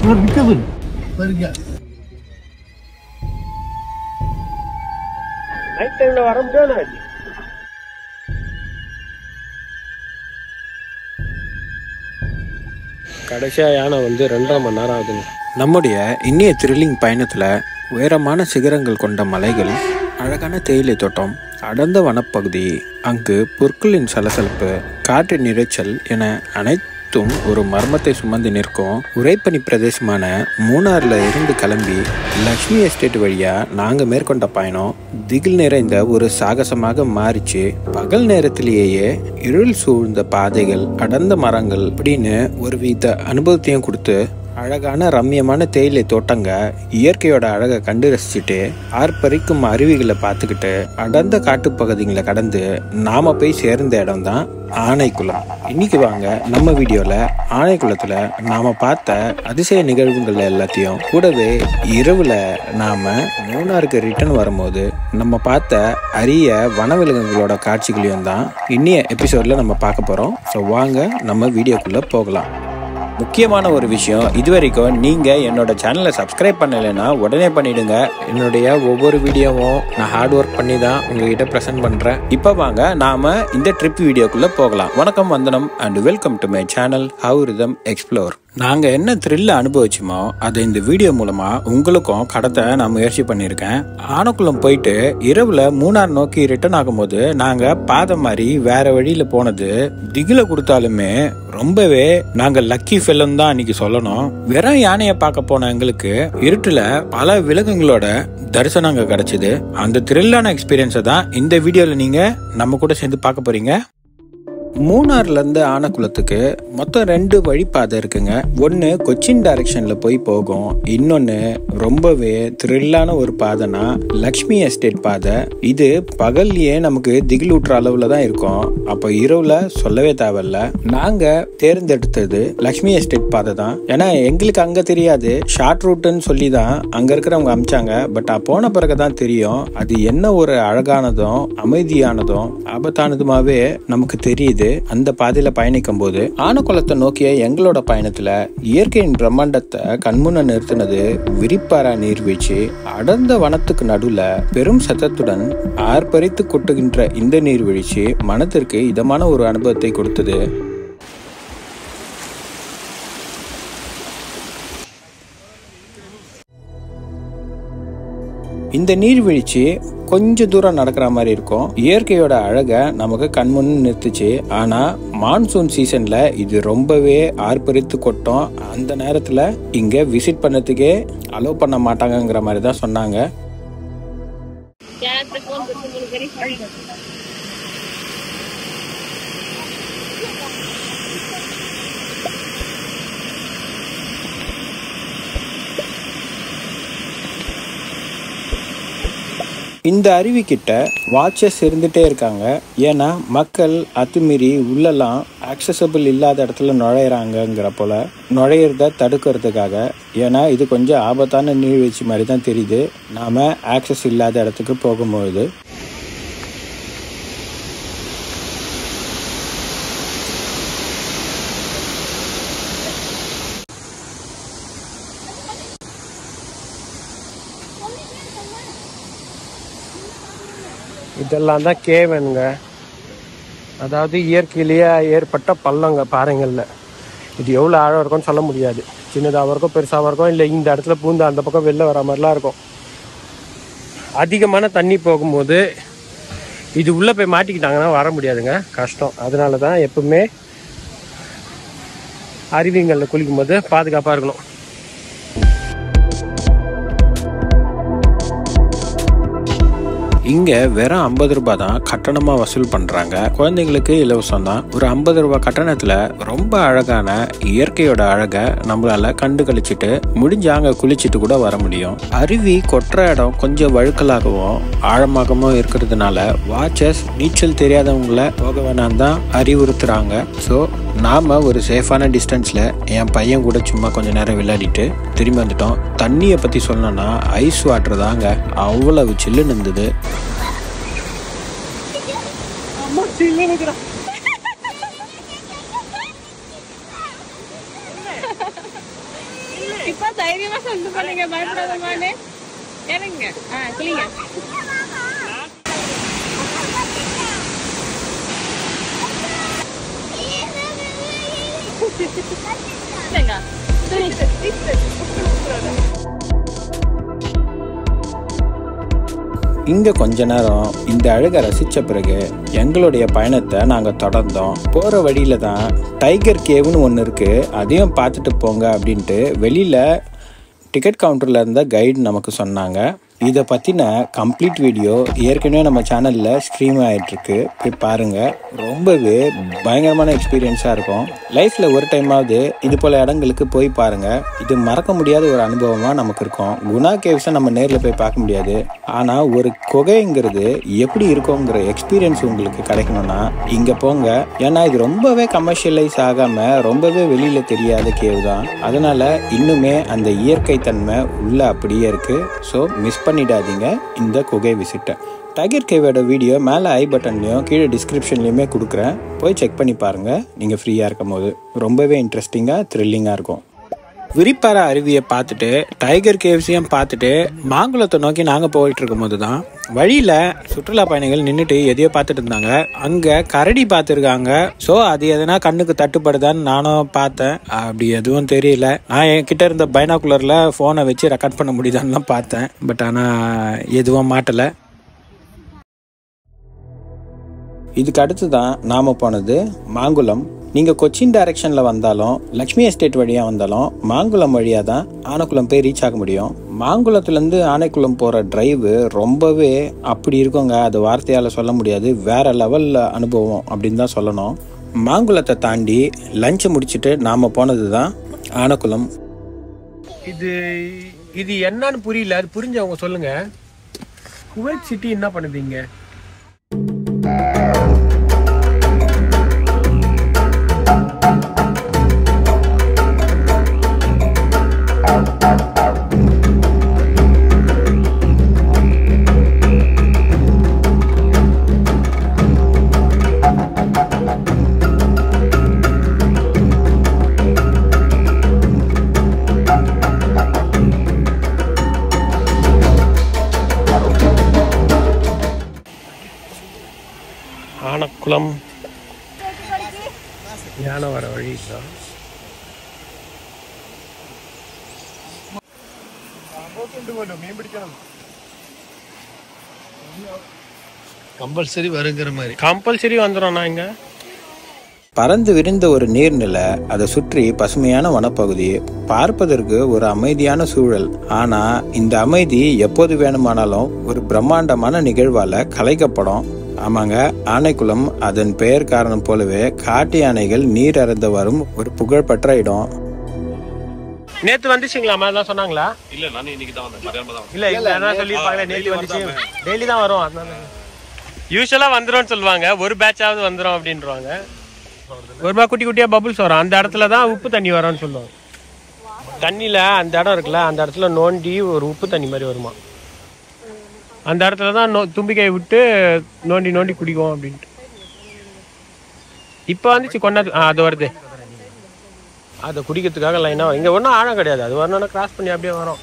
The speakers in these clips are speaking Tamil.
நைட் டைம்ல வர முடியாது. கடைசியா யானை 2.5 மணி நேரம் ஆகுதுங்க. நம்முடைய இன்னைய த்ரில்லிங் பயணத்துல உயரமான சிகரங்கள் கொண்ட மலைகள், அழகான தேயிலை தோட்டம், அடர்ந்த வனப்பகுதி, அங்கு புற்களின் சலசலப்பு, காற்றின் இரைச்சல் என அனைத்தும் ஒரு மர்மத்தை சுமந்து நிற்கும் உறைபனி பிரதேசமான மூணாறுல இருந்து கிளம்பி லக்ஷ்மி எஸ்டேட் வழியா நாங்க மேற்கொண்ட பயணம் திகில் நிறைந்த ஒரு சாகசமாக மாறிச்சு. பகல் நேரத்திலேயே இருள் சூழ்ந்த பாதைகள், அடர்ந்த மரங்கள் அப்படின்னு ஒரு வித அனுபவத்தையும் கொடுத்து, அழகான ரம்யமான தேயிலை தோட்டங்க, இயற்கையோட அழகை கண்டு ரசிச்சுட்டு, ஆர்ப்பரிக்கும் அருவிகளை பார்த்துக்கிட்டு, அடர்ந்த காட்டுப்பகுதிகளை கடந்து நாம போய் சேர்ந்த இடம் தான் ஆனைக்குளம். இன்னைக்கு வாங்க நம்ம வீடியோல ஆனைக்குளத்துல நாம பார்த்த அதிசய நிகழ்வுகள் எல்லாத்தையும், கூடவே இரவுல நாம மூணாருக்கு ரிட்டர்ன் வரும்போது நம்ம பார்த்த அரிய வனவிலங்குகளோட காட்சிகளையும் தான் இன்னைய எபிசோட்ல நம்ம பார்க்க போறோம். ஸோ வாங்க நம்ம வீடியோக்குள்ள போகலாம். முக்கியமான ஒரு விஷயம், இதுவரைக்கும் நீங்கள் என்னோட சேனலை சப்ஸ்கிரைப் பண்ணலைன்னா உடனே பண்ணிடுங்க. என்னுடைய ஒவ்வொரு வீடியோவும் நான் ஹார்ட் ஒர்க் பண்ணி தான் உங்ககிட்ட ப்ரெசென்ட் பண்ணுறேன். இப்போ வாங்க நாம் இந்த ட்ரிப் வீடியோக்குள்ளே போகலாம். வணக்கம், வந்தனம் and welcome to my channel have rhythm explore. நாங்கள் என்ன த்ரில்ல அனுபவிச்சோமோ அதை இந்த வீடியோ மூலமாக உங்களுக்கும் கடத்த நான் முயற்சி பண்ணியிருக்கேன். ஆனைக்குளம் போயிட்டு இரவில் மூணார் நோக்கி ரிட்டர்ன் ஆகும்போது நாங்கள் பாதை மாதிரி வேற வழியில் போனது திகில கொடுத்தாலுமே ரொம்பவே நாங்கள் லக்கி ஃபெல்லன் தான் அன்னைக்கு சொல்லணும். வெறும் யானையை பார்க்க போன எங்களுக்கு இருட்டுல பல விலங்குகளோட தரிசனம் அங்கே கிடைச்சிது. அந்த த்ரில்லான எக்ஸ்பீரியன்ஸை தான் இந்த வீடியோவில் நீங்கள் நம்ம கூட சேர்ந்து பார்க்க போறீங்க. மூணாறுல இருந்து ஆனைக்குளத்துக்கு மொத்தம் 2 வழிப்பாதை இருக்குங்க. ஒன்று கொச்சின் டைரக்ஷன்ல போய் போகும், இன்னொன்று ரொம்பவே த்ரில்லான ஒரு பாதைனா லக்ஷ்மி எஸ்டேட் பாதை. இது பகல்லையே நமக்கு திகிலூட்டுற அளவுல தான் இருக்கும். அப்போ இரவுல சொல்லவே தேவையில்ல. நாங்க தேர்ந்தெடுத்தது லக்ஷ்மி எஸ்டேட் பாதை தான். ஏன்னா எங்களுக்கு அங்க தெரியாது, ஷார்ட் ரூட்டுன்னு சொல்லி தான் அங்க இருக்கிறவங்க அமிச்சாங்க. பட் போன பிறகுதான் தெரியும் அது என்ன ஒரு அழகானதும் அமைதியானதும் ஆபத்தானதுமாவே நமக்கு தெரியுது. அந்த பாதையில பயணிக்கும் போது ஆனைக்குளத்தை நோக்கிய எங்களோட பயணத்துல இயற்கையின் பிரம்மாண்டத்தை கண்முன்ன நிறுத்தினது விரிப்பாரா நீர்வீழ்ச்சி. அடர்ந்த வனத்துக்கு நடுவுல பெரும் சத்தத்துடன் ஆர்ப்பரித்து கொட்டுகின்ற இந்த நீர்வீழ்ச்சி மனத்திற்கு இதமான ஒரு அனுபவத்தை கொடுத்தது. இந்த நீர்வீழ்ச்சி கொஞ்ச தூரம் நடக்கிற மாதிரி இருக்கும். இயற்கையோட அழகை நமக்கு கண்முன் நிறுத்துச்சு. ஆனா மான்சூன் சீசன்ல இது ரொம்பவே ஆர்ப்பரித்து கொட்டும். அந்த நேரத்துல இங்க விசிட் பண்ணதுக்கே அலோவ் பண்ண மாட்டாங்கிற மாதிரி தான் சொன்னாங்க. இந்த அருவி கிட்ட வாட்சஸ் இருந்துட்டே இருக்காங்க. ஏன்னா மக்கள் அத்துமீறி உள்ளெல்லாம் ஆக்சசபிள் இல்லாத இடத்துல நுழையிறாங்கிற போல நுழையிறத தடுக்கிறதுக்காக. ஏன்னா இது கொஞ்சம் ஆபத்தான நீர்வீழ்ச்சி மாதிரி தான் தெரியுது நாம ஆக்சஸ் இல்லாத இடத்துக்கு போகும்போது. இதெல்லாம் தான் கேவனுங்க, அதாவது இயற்கையிலேயே ஏற்பட்ட பள்ளங்க பாறைங்கள்ல. இது எவ்வளோ ஆழம் இருக்கும்னு சொல்ல முடியாது. சின்னதாக இருக்கும், பெருசாக இருக்கும், இல்லை இந்த இடத்துல பூந்து அந்த பக்கம் வெளில வர மாதிரிலாம் இருக்கும். அதிகமான தண்ணி போகும்போது இது உள்ளே போய் மாட்டிக்கிட்டாங்கன்னா வர முடியாதுங்க, கஷ்டம். அதனால தான் எப்பவுமே அருவிங்களில் குளிக்கும் போது பாதுகாப்பாக இருக்கணும். இங்க வெறும் 50 ரூபாய் தான் கட்டணமா வசூல் பண்றாங்க. குழந்தைங்களுக்கு இலவசம் தான். ஒரு 50 ரூபாய் கட்டணத்துல ரொம்ப அழகான இயற்கையோட அழகை நம்மளால கண்டு கழிச்சிட்டு முடிஞ்சாங்க குளிச்சுட்டு கூட வர முடியும். அருவி கொட்டுற இடம் கொஞ்சம் வழுக்கலாகவும் ஆழமாகவும் இருக்கிறதுனால வாட்சஸ் நீச்சல் தெரியாதவங்கள போக வேணாம் தான் அறிவுறுத்துறாங்க. ஸோ நாம ஒரு சேஃபான டிஸ்டன்ஸ்ல என் பையன் கூட சும்மா கொஞ்ச நேரம் விளையாடிட்டு திரும்பி வந்துட்டோம். தண்ணியை பத்தி சொல்லணும்னா ஐஸ் வாட்டர் தாங்க, அவ்வளவு சில்லுன்னு இருந்தது. இப்ப தைரியமா சொல்லு பண்ணுங்க, பயப்படாதமானே. ஏறுங்க. குளிங்க. இங்க கொஞ்ச நேரம் இந்த அழகை ரசிச்ச பிறகு எங்களுடைய பயணத்தை நாங்க தொடர்ந்தோம். போற வழியில தான் டைகர் கேவ்னு ஒன்று இருக்கு, அதையும் பார்த்துட்டு போங்க அப்படின்ட்டு வெளியில டிக்கெட் கவுண்டர்ல இருந்த கைடு நமக்கு சொன்னாங்க. இதை பற்றின கம்ப்ளீட் வீடியோ ஏற்கனவே நம்ம சேனலில் ஸ்ட்ரீம் ஆகிட்டுருக்கு, போய் பாருங்கள். ரொம்பவே பயங்கரமான எக்ஸ்பீரியன்ஸாக இருக்கும். லைஃப்பில் ஒரு டைமாவது இது போல் இடங்களுக்கு போய் பாருங்கள். இது மறக்க முடியாத ஒரு அனுபவமாக நமக்கு இருக்கும். குணா கேவ்ஸை நம்ம நேரில் போய் பார்க்க முடியாது, ஆனால் ஒரு குகைங்கிறது எப்படி இருக்குங்கிற எக்ஸ்பீரியன்ஸ் உங்களுக்கு கிடைக்கணும்னா இங்கே போங்க. ஏன்னா இது ரொம்பவே கமர்ஷியலைஸ் ஆகாமல் ரொம்பவே வெளியில் தெரியாத கேவ் தான். அதனால் இன்னுமே அந்த இயற்கை தன்மை உள்ளே அப்படியே இருக்குது. ஸோ மிஸ் பண்ணிடாதீங்க இந்த குகை விசிட்டை. டைகர் கேவோட வீடியோ மேலே ஐ பட்டன்லையும் கீழே டிஸ்கிரிப்ஷன்லையுமே கொடுக்குறேன், போய் செக் பண்ணி பாருங்கள் நீங்கள் ஃப்ரீயாக இருக்கும் போது. ரொம்பவே இன்ட்ரெஸ்டிங்காக த்ரில்லிங்காக இருக்கும். விரிப்பாறை அருவியை பார்த்துட்டு டைகர் கேவ்ஸையும் பார்த்துட்டு மாங்குளத்தை நோக்கி நாங்கள் போயிட்டு இருக்கும் போது தான் வழியில் சுற்றுலா பயணிகள் நின்றுட்டு எதையோ பார்த்துட்டு இருந்தாங்க. அங்கே கரடி பார்த்துருக்காங்க. ஸோ அது எதனா கண்ணுக்கு தட்டுப்படுதான்னு நானும் பார்த்தேன். அப்படி எதுவும் தெரியல. நான் என்கிட்ட இருந்த பைனாகுலரில் ஃபோனை வச்சு ரெக்கார்ட் பண்ண முடியுதான்லாம் பார்த்தேன். பட் ஆனால் எதுவும் மாட்டலை. இதுக்கு அடுத்து தான் நாம் போனது மாங்குளம். நீங்கள் கொச்சின் டைரக்ஷனில் வந்தாலும் லக்ஷ்மி எஸ்டேட் வழியாக வந்தாலும் மாங்குளம் வழியாக தான் ஆனைக்குளம் போய் ரீச் ஆக முடியும். மாங்குளத்துலேருந்து ஆனைக்குளம் போகிற டிரைவு ரொம்பவே அப்படி இருக்குங்க, அது வார்த்தையால் சொல்ல முடியாது. வேறு லெவலில் அனுபவம் அப்படின்னு தான் சொல்லணும். மாங்குளத்தை தாண்டி லஞ்சை முடிச்சுட்டு நாம் போனது தான் ஆனைக்குளம். இது என்னன்னு புரியல, அது புரிஞ்சவங்க சொல்லுங்க. குவைத் சிட்டி என்ன பண்ணுதீங்க? ஆனைக்குளம் யானை வர வழி தான். கம்பல்சரி வருங்கிற மாதிரி கம்பல்சரி வந்துடும். நான் இங்க பறந்து விரிந்த ஒரு நீர்நிலை, அதை சுற்றி பசுமையான வனப்பகுதி, பார்ப்பதற்கு ஒரு அமைதியான சூழல். ஆனா இந்த அமைதி எப்போது வேணுமானாலும் ஒரு பிரம்மாண்டமான நிகழ்வால கலைக்கப்படும். ஆமாங்க, ஆனைக்குளம் அதன் பெயர் காரணம் போலவே காட்டு யானைகள் நீர் அருந்த வரும் ஒரு புகழ்பெற்ற இடம். நேத்து வந்துச்சுங்களா? மாதிரிலாம் சொன்னாங்களா? இல்ல, நான் இன்னைக்கு தான் வந்தேன். இல்ல சொல்லிருப்பாங்களே நேத்து வந்துச்சு. டெய்லி தான் வரும். அதனால யூஸ்வலா வந்துடும் சொல்லுவாங்க, ஒரு பேட்சாவது வந்துடும் அப்படின்றாங்க. ஒரு மாதிரி குட்டி குட்டியா பபுள்ஸ் வரும், அந்த இடத்துல தான் உப்பு தண்ணி வரும்னு சொல்லுவாங்க. தண்ணியில அந்த இடம் இருக்குல்ல, அந்த இடத்துல நோண்டி ஒரு உப்பு தண்ணி மாதிரி வருமா. அந்த இடத்துல தான் தும்பிக்கையை விட்டு நோண்டி நோண்டி குடிக்கும் அப்படின்ட்டு. இப்போ வந்துச்சு கொண்டாது. அது வருது, அதை குடிக்கிறதுக்காக லைனா. இங்க ஒன்றும் ஆழம் கிடையாது, அது வரணும்னா கிராஸ் பண்ணி அப்படியே வரும்.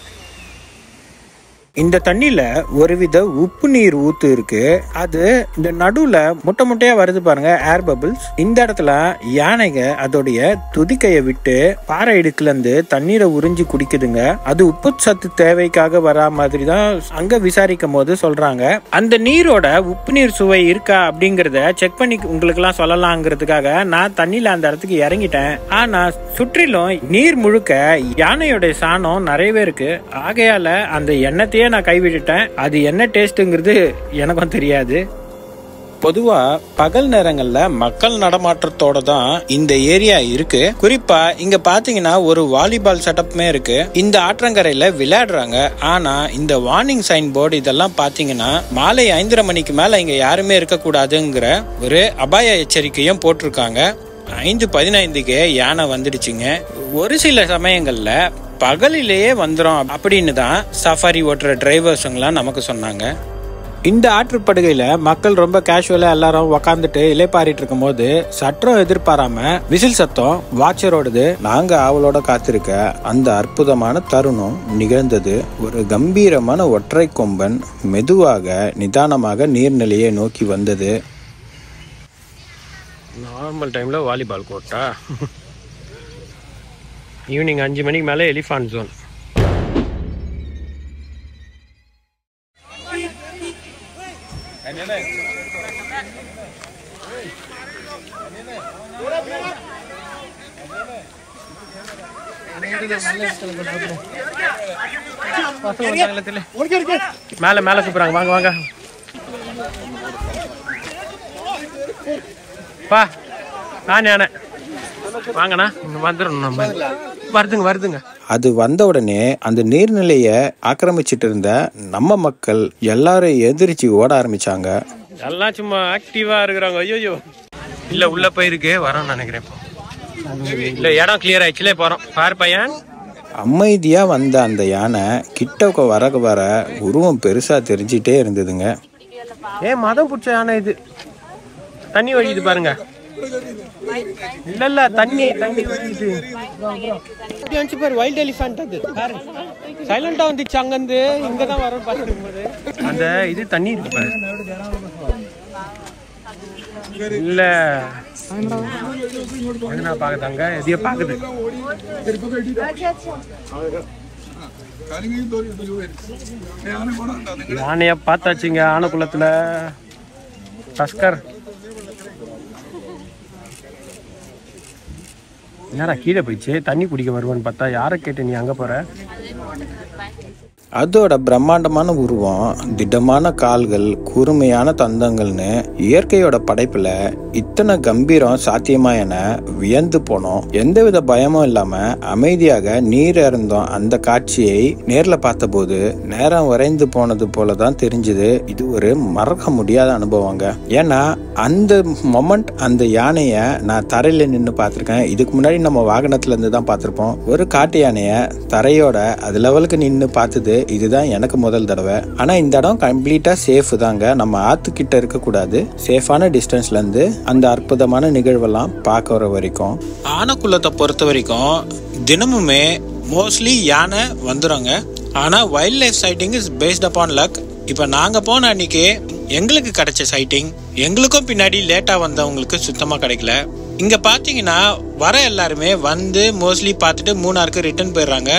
இந்த தண்ணியில ஒருவித உப்பு நீர் ஊத்து இருக்கு. அது இந்த நடுவுல முட்டை முட்டையா வருது பாருங்க, ஏர் பபிள்ஸ். இந்த இடத்துல யானைங்க அதோடைய துதிக்கையை விட்டு பாறை இடுக்குல இருந்து தண்ணீரை உறிஞ்சி குடிக்குதுங்க. அது உப்பு சத்து தேவைக்காக வரா மாதிரி தான் அங்க விசாரிக்கும் போது சொல்றாங்க. அந்த நீரோட உப்பு நீர் சுவை இருக்கா அப்படிங்கறத செக் பண்ணி உங்களுக்கு எல்லாம் சொல்லலாங்கிறதுக்காக நான் தண்ணியில அந்த இடத்துக்கு இறங்கிட்டேன். ஆனா சுற்றிலும் நீர் முழுக்க யானையோட சாணம் நிறையவே இருக்கு. ஆகையால அந்த எண்ணெய் நான் கைவிட்டுட்டேன். அது என்ன டேஸ்ட்ங்கிறது எனக்கும் தெரியாது. பொதுவா பகல் நேரங்கள்ல மக்கள் நடமாட்டத்தோட தான் இந்த ஏரியா இருக்கு. குறிப்பா இங்க பாத்தீங்கன்னா ஒரு வாலிபால் செட்டப்புமே இருக்கு. இந்த ஆற்றங்கரையில விளையாடுறாங்க. ஆனா இந்த வார்னிங் சைன் போர்டு இதெல்லாம் பாத்தீங்கன்னா மாலை 5:30 மணிக்கு மேல இங்க யாருமே இருக்க கூடாதுங்கிற ஒரு அபாய எச்சரிக்கையும் போட்டிருக்காங்க. 5:15க்கு யானை வந்துடுச்சுங்க. ஒரு சில சமயங்கள்ல பகலிலேயே வந்துடும் அப்படின்னு தான் சஃபாரி ஓட்டுற டிரைவர்ஸுங்களாம் நமக்கு சொன்னாங்க. இந்த ஆற்றுப்படுகையில மக்கள் ரொம்ப கேஷுவலா எல்லாரும் உக்காந்துட்டு இலைப்பாரிட்டு இருக்கும் போது சற்றம் எதிர்பாராம விசில் சத்தம் வாட்சரோடது. நாங்க அவளோட காத்திருக்க அந்த அற்புதமான தருணம் நிகழ்ந்தது. ஒரு கம்பீரமான ஒற்றை கொம்பன் மெதுவாக நிதானமாக நீர்நிலையை நோக்கி வந்தது. நார்மல் டைம்ல வாலிபால் கோர்ட்டா? ஈவினிங் 5 மணிக்கு மேலே எலிஃபான்ட் ஜோன். மேல மேல கூப்பிடுறாங்க, வாங்க வாங்க பா. நான் வாங்கண்ணா வந்துடும், நம்ம வருதுங்க. அது வந்த உடனே அந்த நீர்நிலையை ஆக்கிரமிச்சிட்டு இருந்த நம்ம மக்கள் எல்லாரும் எதிர்த்து ஓட ஆரம்பிச்சாங்க. எல்லாம் சும்மா ஆக்டிவா இருக்கிறாங்க. ஐயோ இல்ல உள்ள போயிருக்கு, வரோம்னு நினைக்கிறேன். இல்ல இடம் கிளியர் ஆயிடுச்சுல, போறோம். பாரு பையன். அமைதியா வந்த அந்த யானை கிட்ட வர உருவம் பெருசா தெரிஞ்சிட்டே இருந்ததுங்க. மதம் பிடிச்ச யானை இது. தண்ணி வழியுது பாருங்க. இல்ல தண்ணி வழியுது. பாரு வைல்ட் எலிஃபண்ட். அது பாரு சைலண்டா வந்துச்சு. அங்கிருந்து இங்கதான் வரும் பாத்துக்கும்போது அந்த இது தண்ணி இருக்கு பாரு. இல்ல பாக்குதாங்க, எதையோ பாக்குது. யானைய பார்த்தாச்சுங்க ஆனைக்குளத்துல. டஸ்கர் என்னடா கீழே போயிடுச்சு, தண்ணி குடிக்க வருவான்னு பார்த்தா யாரை கேட்டு நீ அங்க போற? அதோட பிரம்மாண்டமான உருவம், திடமான கால்கள், கூர்மையான தந்தங்கள்னு இயற்கையோட படைப்புல இத்தனை கம்பீரம் சாத்தியமா என வியந்து போனோம். எந்தவித பயமும் இல்லாம அமைதியாக நீர் இறந்தோம். அந்த காட்சியை நேர்ல பார்த்தபோது நேரம் வரைந்து போனது போலதான் தெரிஞ்சது. இது ஒரு மறக்க முடியாத அனுபவங்க. ஏன்னா அந்த மொமெண்ட், அந்த யானைய நான் தரையில நின்று பார்த்திருக்கேன். இதுக்கு முன்னாடி நம்ம வாகனத்துல இருந்து தான் பார்த்திருப்போம். ஒரு காட்டு யானைய தரையோட அது லெவலுக்கு நின்று பார்த்தது இதுதான் எனக்கு முதல் தடவை. ஆனா இந்த இடம் கம்ப்ளீட்டா சேஃப் தாங்க. நம்ம ஆத்துக்கிட்ட இருக்க கூடாது. சேஃபான டிஸ்டன்ஸ்ல இருந்து அந்த அற்புதமான நிகழ்வெல்லாம் பார்க்க வர வரைக்கும். ஆனைக்குளத்தை பொறுத்த வரைக்கும் தினமுமே மோஸ்ட்லி யானை வந்துடுங்க. ஆனா wild life sighting is based upon luck. இப்ப நாங்க போன அன்னைக்கு எங்களுக்கு கிடைச்ச சைட்டிங் எங்களுக்கும் பின்னாடி லேட்டா வந்தவங்களுக்கு சுத்தமா கிடைக்கல. இங்க பாத்தீங்கன்னா வர எல்லாருமே வந்து மோஸ்ட்லி பார்த்துட்டு மூணாருக்கு ரிட்டர்ன் போயிடுறாங்க.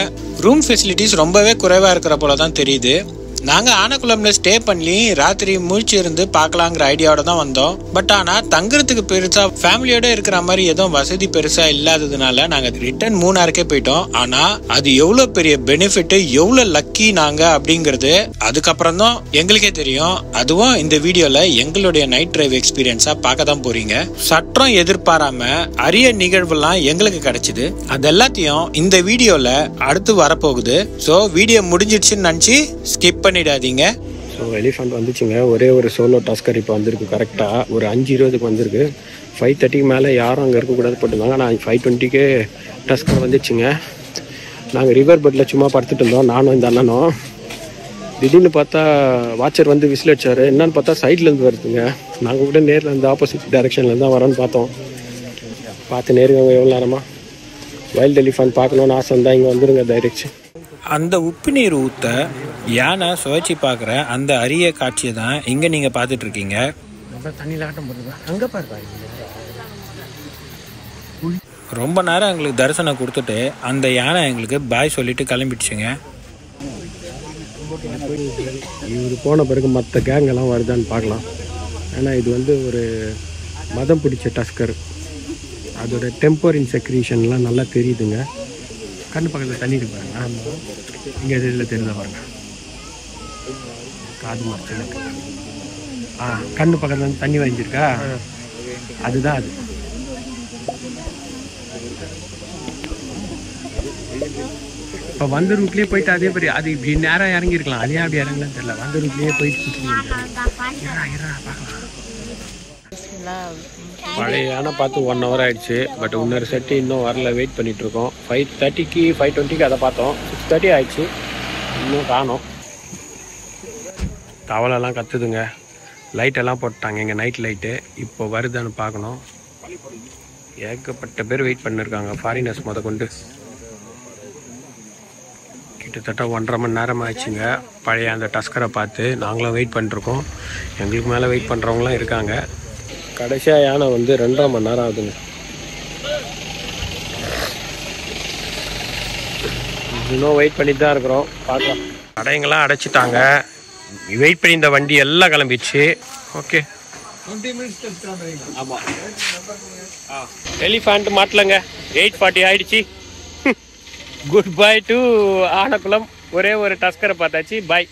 ரூம் ஃபெசிலிட்டிஸ் ரொம்பவே குறைவா இருக்கிற போலதான் தெரியுது. நாங்க ஆனைக்குளம்ல ஸ்டே பண்ணி ராத்திரி முழிச்சு இருந்து பார்க்கலாங்கிற ஐடியாவோட தான் வந்தோம். பட் ஆனா தங்குறதுக்கு பெருசா ஃபேமிலியோட இருக்கிற மாதிரி எதுவும் வசதி பெருசா இல்லாததுனால நாங்க ரிட்டர்ன் மூணாருக்கே போயிட்டோம். ஆனா அது எவ்வளவு பெரிய பெனிஃபிட், எவ்வளவு லக்கி நாங்க அப்படிங்கறது அதுக்கப்புறம் தான் எங்களுக்கே தெரியும். அதுவும் இந்த வீடியோல எங்களுடைய நைட் டிரைவ் எக்ஸ்பீரியன்ஸா பார்க்க தான் போறீங்க. சற்றம் எதிர்பாராம அரிய நிகழ்வுலாம் எங்களுக்கு கிடைச்சது. அது எல்லாத்தையும் இந்த வீடியோல அடுத்து வரப்போகுது. சோ வீடியோ முடிஞ்சிடுச்சுன்னு நினைச்சு ஸ்கிப் பண்ணிடாதீங்க. ஸோ எலிஃபண்ட் வந்துச்சுங்க. ஒரே ஒரு சோலோ டஸ்கர் இப்போ வந்திருக்கு. கரெக்டாக ஒரு 5:20 வந்திருக்கு. 5:30 மேலே யாரும் அங்கே இருக்கக்கூடாது போட்டுருந்தாங்க. ஆனால் 5:20 டஸ்கர் வந்துச்சுங்க. நாங்கள் ரிவர் பெட்டில் சும்மா படுத்துட்டு இருந்தோம், நானும் இந்த அண்ணனும். திடீர்னு பார்த்தா வாட்சர் வந்து விசில் அடிச்சாரு. என்னன்னு பார்த்தா சைட்லேருந்து வருதுங்க. நாங்கள் கூட நேரில் இருந்து ஆப்போசிட் டைரெக்ஷனில் தான் வரோன்னு பார்த்தோம். பார்த்து நேருங்க. எவ்வளோ நேரமாக வைல்ட் எலிஃபண்ட் பார்க்கணுன்னு ஆசை இருந்தால் இங்கே வந்துடுங்க டைரெக்ஷன். அந்த உப்பு நீர் ஊத்த யானை சுவைச்சி பார்க்குற அந்த அரிய காட்சியை தான் இங்கே நீங்கள் பார்த்துட்டு இருக்கீங்க. தண்ணியில் ஆட்டம் போடுங்க. அங்கே பாருங்க. ரொம்ப நேரம் எங்களுக்கு தரிசனம் கொடுத்துட்டு அந்த யானை எங்களுக்கு பாய் சொல்லிட்டு கிளம்பிடுச்சுங்க. இவர் போன பிறகு மற்ற கேங்கெல்லாம் வருதான்னு பார்க்கலாம். ஏன்னா இது வந்து ஒரு மதம் பிடிச்ச டஸ்கர். அதோட டெம்பரின் செக்ரீஷன்லாம் நல்லா தெரியுதுங்க. கண்ணு பக்கத்தில் தண்ணி இருக்கு பாருங்க. இங்கே இதில் தெரியுதா பாருங்க, காது மறைச்சல். கண்ணு பக்கத்தில் வந்து தண்ணி வாங்கியிருக்கா, அதுதான் அது. இப்போ வந்த ரூட்லேயே போயிட்டு அதே மாதிரி அது இப்படி நேரம் இறங்கியிருக்கலாம். அதே அப்படி இறங்கலான்னு தெரியல. வந்த ரூட்லேயே போயிட்டு பார்க்கலாம். பழைய யானை பார்த்து 1 hour ஆயிடுச்சு. பட் இன்னொரு செட்டு இன்னும் வரல, வெயிட் பண்ணிட்டு இருக்கோம். 5:30 5:20 அதை பார்த்தோம். 6:30 ஆயிடுச்சு, இன்னும் காணோம். தவளைலாம் கத்துதுங்க. லைட்டெல்லாம் போட்டாங்க இங்கே, நைட் லைட்டு. இப்போ வருதான்னு பார்க்கணும். ஏகப்பட்ட பேர் வெயிட் பண்ணிருக்காங்க, ஃபாரினர்ஸ் முத கொண்டு. கிட்டத்தட்ட 1.5 மணி நேரம் ஆயிடுச்சுங்க பழைய அந்த டஸ்கரை பார்த்து. நாங்களும் வெயிட் பண்ணிருக்கோம். எங்களுக்கு மேலே வெயிட் பண்ணுறவங்களாம் இருக்காங்க. கடைசியாக யானை வந்து 2.5 மணி நேரம் ஆகுதுங்க. இன்னும் வெயிட் பண்ணிட்டு தான் இருக்கிறோம், பார்க்கலாம். கடைங்கெல்லாம் அடைச்சிட்டாங்க. வெயிட் பண்ணி இந்த வண்டி எல்லாம் கிளம்பிடுச்சு. ஓகே, ஆமாம். எலிஃபண்ட் மாட்டலங்க, 8:40 ஆயிடுச்சு. Good bye to Anakulam. ஒரே ஒரு டஸ்கரை பார்த்தாச்சு, பாய்.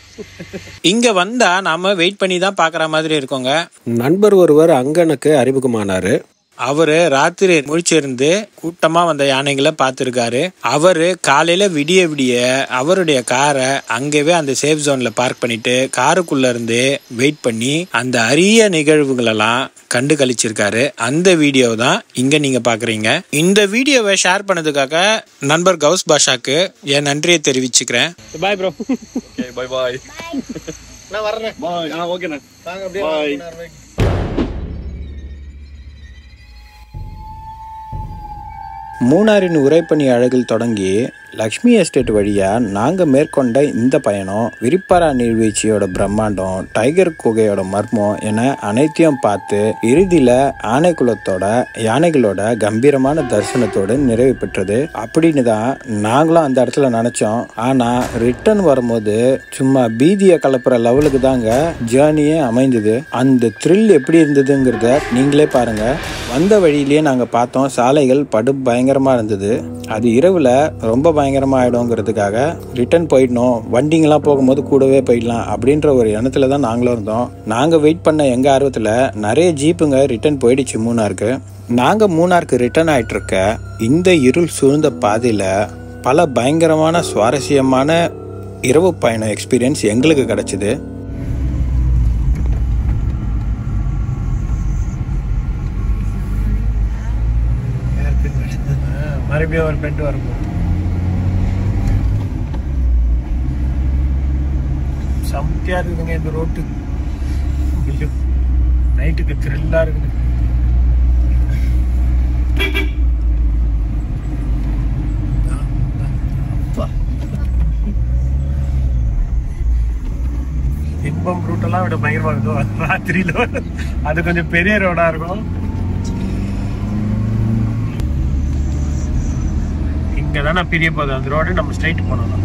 இங்க வந்தா நாம வெயிட் பண்ணி தான் பாக்குற மாதிரி இருக்கோங்க. நண்பர் ஒருவர் அங்கனுக்கு அறிமுகமானாரு. அவரு ராத்திரி முழிச்சிருந்து கூட்டமா வந்த யானைகளை பார்த்திருக்காரு. அவரு காலையில விடிய விடிய அவருடைய காரை அங்கவே அந்த சேஃப் ஜோன்ல பார்க் பண்ணிட்டு காருக்குள்ள இருந்து வெயிட் பண்ணி அந்த அரிய நிகழ்வுகள் எல்லாம் கண்டு கழிச்சிருக்காரு. அந்த வீடியோ தான் இங்க நீங்க பாக்குறீங்க. இந்த வீடியோவை ஷேர் பண்ணதுக்காக நண்பர் கௌஸ் பாஷாக்கு என் நன்றியை தெரிவிச்சுக்கிறேன். Bye bro. Bye bye. நான் வரேன். பாய். ஓகேண்ணா. வாங்க அப்படியே. பாய். மூணாரின் உரைப்பணி அழகில் தொடங்கி லக்ஷ்மி எஸ்டேட் வழியா நாங்க மேற்கொண்ட இந்த பயணம் விரிப்பாரா நீர்வீழ்ச்சியோட பிரம்மாண்டம், டைகர் குகையோட மர்மம் என அனைத்தையும் பார்த்து இறுதியில ஆனைக்குளத்தோட யானைகளோட கம்பீரமான தரிசனத்தோடு நிறைவு பெற்றது அப்படின்னு தான் நாங்களும் அந்த இடத்துல நினைச்சோம். ஆனா ரிட்டர்ன் வரும்போது சும்மா பீதியை கலப்புற லெவலுக்கு தாங்க ஜேர்னியே அமைந்தது. அந்த த்ரில் எப்படி இருந்ததுங்கிறத நீங்களே பாருங்க. வந்த வழியிலேயே நாங்க பார்த்தோம், சாலைகள் படு பயங்கரமா இருந்தது. அது இரவுல ரொம்ப பயங்கரமா ஆயிடும்ங்கிறதுக்காக ரிட்டர்ன் போயிடணும், வண்டிங்கெல்லாம் போகும்போது கூடவே போயிடலாம் அப்படின்ற ஒரு எண்ணத்துல தான் நாங்களும் இருந்தோம். நாங்க வெயிட் பண்ண எங்க ஆர்வத்துல நிறைய ஜீப்புங்க ரிட்டர்ன் போயிடுச்சு மூணாருக்கு. நாங்க மூணாருக்கு ரிட்டர்ன் ஆயிட்டு இருக்க இந்த இருள் சூழ்ந்த பாதையில பல பயங்கரமான சுவாரஸ்யமான இரவு பயண எக்ஸ்பீரியன்ஸ் எங்களுக்கு கிடைச்சது. மறுபடியும் ஒரு பெண்ட் வரும். சம்தியா இருக்குதுங்க இந்த ரோட்டு. நைட்டுக்கு த்ரில்லா இருக்குது. இன்பம் ரூட்டெல்லாம் விட பயங்கரமா இருக்கும் ராத்திரியில. அது கொஞ்சம் பெரிய ரோடா இருக்கும். இங்கதானே பிரிய போகுது அந்த ரோடு. நம்ம ஸ்ட்ரைட் போனோம்.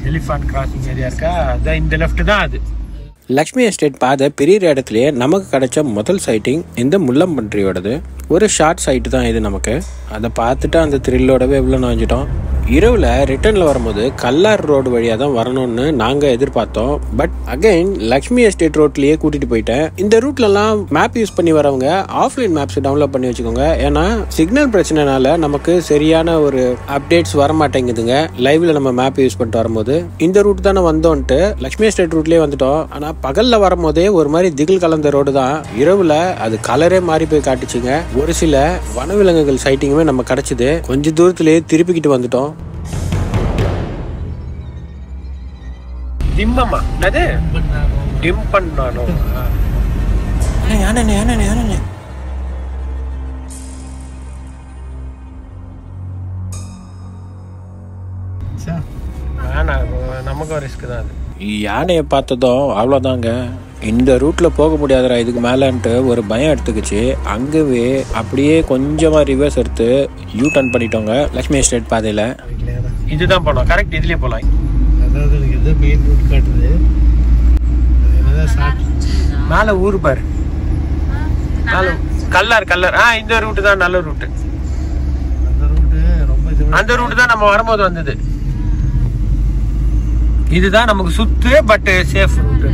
எலிஃபண்ட் கிராசிங் ஏரியா இருக்கா, அதான் இந்த லெஃப்ட் தான் அது. லக்ஷ்மி எஸ்டேட் பாதை பெரிய இடத்துலயே நமக்கு கிடைச்ச முதல் சைட்டிங் இந்த முள்ளம்பன்றியோடது. ஒரு ஷார்ட் சைட்டு தான் இது நமக்கு. அதை பார்த்துட்டு அந்த த்ரில்லோடவே எவ்வளோ நுழைஞ்சிட்டோம். இரவில் ரிட்டர்னில் வரும்போது கல்லார் ரோடு வழியாக தான் வரணும்னு நாங்கள் எதிர்பார்த்தோம். பட் அகைன் லக்ஷ்மி எஸ்டேட் ரோட்லேயே கூட்டிகிட்டு போயிட்டேன். இந்த ரூட்லலாம் மேப் யூஸ் பண்ணி வரவங்க ஆஃப்லைன் மேப்ஸ் டவுன்லோட் பண்ணி வச்சுக்கோங்க. ஏன்னா சிக்னல் பிரச்சனைனால நமக்கு சரியான ஒரு அப்டேட்ஸ் வர மாட்டேங்குதுங்க லைவ்ல நம்ம மேப் யூஸ் பண்ணிட்டு வரும்போது. இந்த ரூட் தானே வந்தோன்ட்டு லக்ஷ்மி எஸ்டேட் ரூட்லேயே வந்துட்டோம். ஆனால் பகலில் வரும்போதே ஒரு மாதிரி திகில் கலந்த ரோடு தான். இரவில் அது கலரே மாறி போய் காட்டுச்சுங்க. ஒரு சில வனவிலங்குகள் சைட்டிங்குமே நம்ம கிடைச்சது. கொஞ்சம் தூரத்திலேயே திருப்பிக்கிட்டு வந்துட்டோம். திம்மம்மா என்னது? டிம்பன்னானோ? யானை யானை யானை. நமக்கு ரிஸ்க் தான் அது. யானையை பார்த்ததும் அவ்வளோதாங்க, இந்த ரூட்ல போக முடியாதுடா இதுக்கு மேலன்ட்டு ஒரு பயம் எடுத்துக்கிச்சு. அங்கவே அப்படியே கொஞ்சமா ரிவர்ஸ் எடுத்து யூ டர்ன் பண்ணிட்டோங்க லக்ஷ்மி எஸ்டேட் பாதையில. இதுதான் போனோம் கரெக்ட், இதுலயே போலாம். அதாவது எனக்கு எது மெயின் ரூட் காட்டுது, மேல ஊர் பார், கல்லார் கல்லார். இந்த ரூட்டு தான் நல்ல ரூட்டு. அந்த ரூட்டு தான் நம்ம வரும்போது வந்தது. இதுதான் நமக்கு சுத்து பட் சேஃப் ரூட்.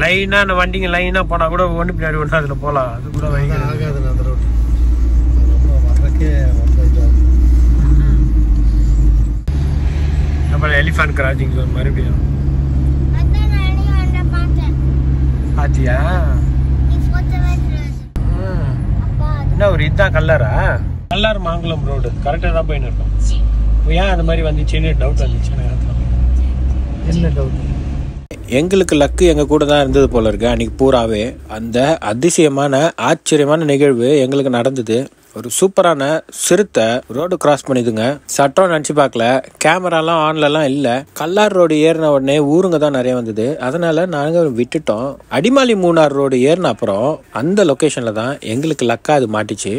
லைனா அந்த வண்டிங்க லைனா போனா கூட ஒண்ணு பின்னாடி ஒண்ணு அதுல போலாம். அது கூட ஆகாது அந்த ரூட். வர்றக்கே அப்புறம் எலிஃபண்ட் கிராசிங் மறுபடியும் ஆச்சியா? என்ன ஒரு இதுதான் கல்லாரா? கல்லார் மாங்குளம் ரோடு கரெக்டா தான் போயின்னு இருக்கோம். ஏன் அந்த மாதிரி வந்துச்சுன்னு டவுட் வந்துச்சு எனக்கு. என்ன டவுட்? எங்களுக்கு லக்கு எங்கள் கூட தான் இருந்தது போல இருக்கு. அன்றைக்கி பூராவே அந்த அதிசயமான ஆச்சரியமான நிகழ்வு எங்களுக்கு நடந்தது. ஒரு சூப்பரான சிறுத்தை ரோடு கிராஸ் பண்ணிதுங்க. சட்டம் நினச்சி பார்க்கல, கேமராலாம் ஆன்லலாம் இல்லை. கல்லார் ரோடு ஏறின உடனே ஊருங்க தான் நிறைய வந்தது. அதனால நாங்கள் விட்டுட்டோம். அடிமாலி மூணார் ரோடு ஏறின அப்புறம் அந்த லொக்கேஷனில் தான் எங்களுக்கு லக்கா அது மாட்டிச்சு.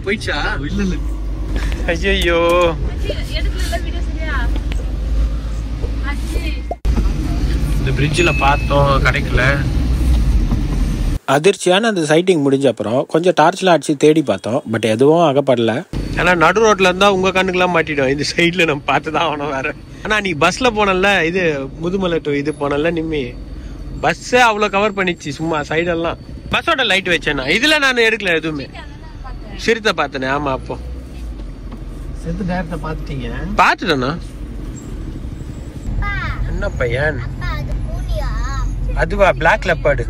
போயிடுச்சா? ஐயோ இந்த பிரிட்ஜில் பார்த்தோம், கிடைக்கல. அதிர்ச்சியான அந்த சைட்டிங் முடிஞ்ச அப்புறம் கொஞ்சம் டார்ச்ல அடிச்சு தேடி பார்த்தோம். பட் எதுவும் அகப்படல. ஏன்னா நடு ரோட்ல இருந்தா உங்க கண்ணுக்கெல்லாம் மாட்டிடும். இந்த சைட்ல நம்ம பார்த்துதான் ஆகணும் வேற. ஆனா நீ பஸ்ல போனல, இது முதுமலை டு இது போனல, நிம்மி பஸ்ஸே அவ்வளவு கவர் பண்ணிச்சு. சும்மா சைடெல்லாம் பஸ்ஸோட லைட் வச்சேன்னா. இதுல நான் எடுக்கல எதுவுமே. சிறுத்தை பார்த்தனே. ஆமா, அப்போ செத்து டேரக்டா பாத்துட்டீங்க? பாத்துட்டேண்ணா. என்ன பையன் அதுவா? Black leopard.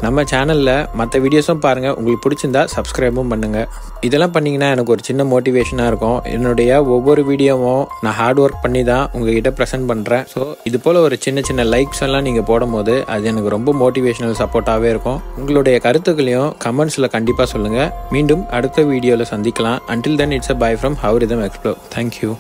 நம்ம சேனலில் மற்ற வீடியோஸும் பாருங்கள். உங்களுக்கு பிடிச்சிருந்தா சப்ஸ்கிரைபும் பண்ணுங்கள். இதெல்லாம் பண்ணிங்கன்னா எனக்கு ஒரு சின்ன மோட்டிவேஷனாக இருக்கும். என்னுடைய ஒவ்வொரு வீடியோவும் நான் ஹார்ட் ஒர்க் பண்ணி தான் உங்ககிட்ட ப்ரெசென்ட் பண்ணுறேன். ஸோ இது போல் ஒரு சின்ன சின்ன லைக்ஸ் எல்லாம் நீங்கள் போடும் போது அது எனக்கு ரொம்ப மோட்டிவேஷனல் சப்போர்ட்டாகவே இருக்கும். உங்களுடைய கருத்துக்களையும் கமெண்ட்ஸில் கண்டிப்பாக சொல்லுங்கள். மீண்டும் அடுத்த வீடியோவில் சந்திக்கலாம். Until then, it's a bye from How Rhythm Explore. Thank you.